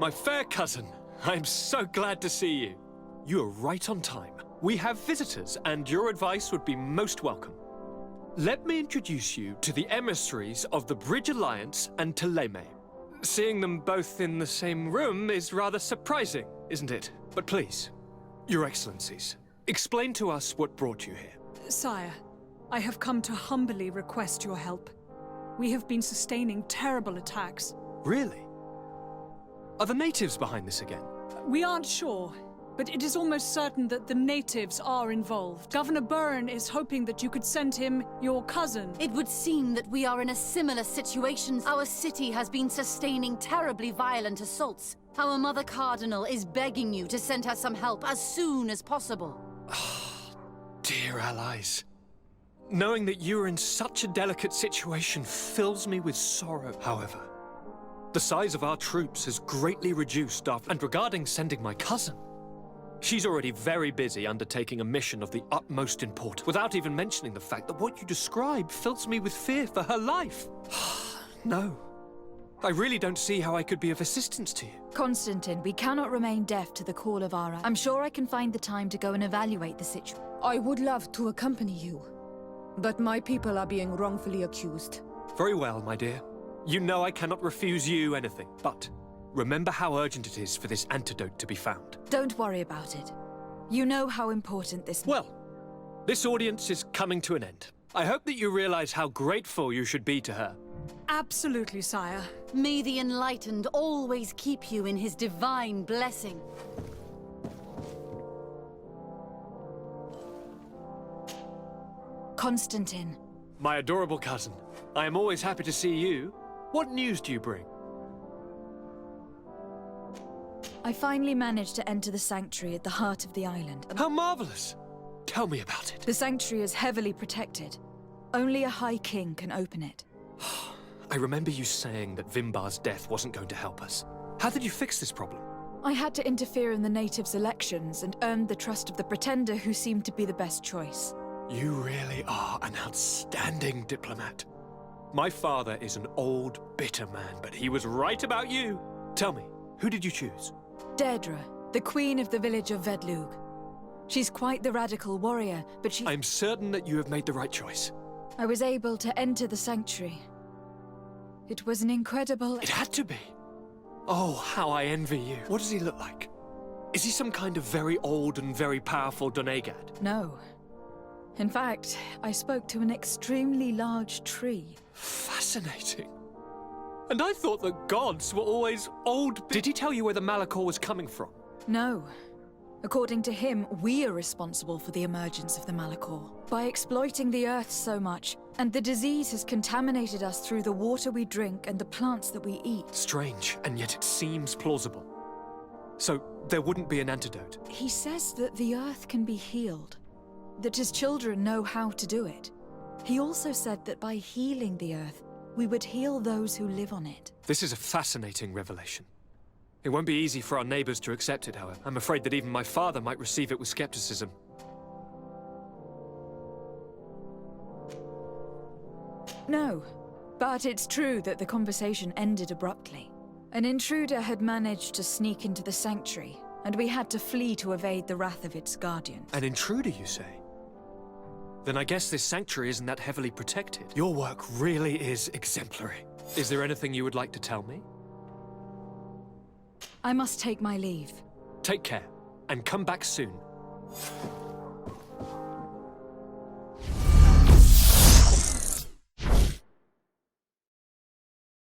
My fair cousin, I'm so glad to see you. You are right on time. We have visitors, and your advice would be most welcome. Let me introduce you to the emissaries of the Bridge Alliance and Teleme. Seeing them both in the same room is rather surprising, isn't it? But please, Your Excellencies, explain to us what brought you here. Sire, I have come to humbly request your help. We have been sustaining terrible attacks. Really? Are the natives behind this again? We aren't sure, but it is almost certain that the natives are involved. Governor Byrne is hoping that you could send him your cousin. It would seem that we are in a similar situation. Our city has been sustaining terribly violent assaults. Our Mother Cardinal is begging you to send her some help as soon as possible. Dear allies. Knowing that you are in such a delicate situation fills me with sorrow. However, the size of our troops has greatly reduced after... And regarding sending my cousin, she's already very busy undertaking a mission of the utmost importance, without even mentioning the fact that what you describe fills me with fear for her life. No. I really don't see how I could be of assistance to you. Constantin, we cannot remain deaf to the call of our... I'm sure I can find the time to go and evaluate the situation. I would love to accompany you, but my people are being wrongfully accused. Very well, my dear. You know I cannot refuse you anything, but remember how urgent it is for this antidote to be found. Don't worry about it. You know how important this... Well, this audience is coming to an end. I hope that you realize how grateful you should be to her. Absolutely, sire. May the Enlightened always keep you in his divine blessing. Constantin. My adorable cousin, I am always happy to see you. What news do you bring? I finally managed to enter the sanctuary at the heart of the island. How marvelous! Tell me about it. The sanctuary is heavily protected. Only a High King can open it. I remember you saying that Vimbar's death wasn't going to help us. How did you fix this problem? I had to interfere in the natives' elections and earned the trust of the pretender who seemed to be the best choice. You really are an outstanding diplomat. My father is an old, bitter man, but he was right about you. Tell me, who did you choose? Deirdre, the queen of the village of Vedlug. She's quite the radical warrior, but she... I'm certain that you have made the right choice. I was able to enter the sanctuary. It was an incredible... It had to be. Oh, how I envy you. What does he look like? Is he some kind of very old and very powerful Donegad? No. In fact, I spoke to an extremely large tree. Fascinating. And I thought that gods were always old... Did he tell you where the Malachor was coming from? No. According to him, we are responsible for the emergence of the Malachor. By exploiting the earth so much, and the disease has contaminated us through the water we drink and the plants that we eat. Strange, and yet it seems plausible. So, there wouldn't be an antidote? He says that the earth can be healed. That his children know how to do it. He also said that by healing the earth, we would heal those who live on it. This is a fascinating revelation. It won't be easy for our neighbors to accept it, however. I'm afraid that even my father might receive it with skepticism. No, but it's true that the conversation ended abruptly. An intruder had managed to sneak into the sanctuary, and we had to flee to evade the wrath of its guardians. An intruder, you say? Then I guess this sanctuary isn't that heavily protected. Your work really is exemplary. Is there anything you would like to tell me? I must take my leave. Take care, and come back soon.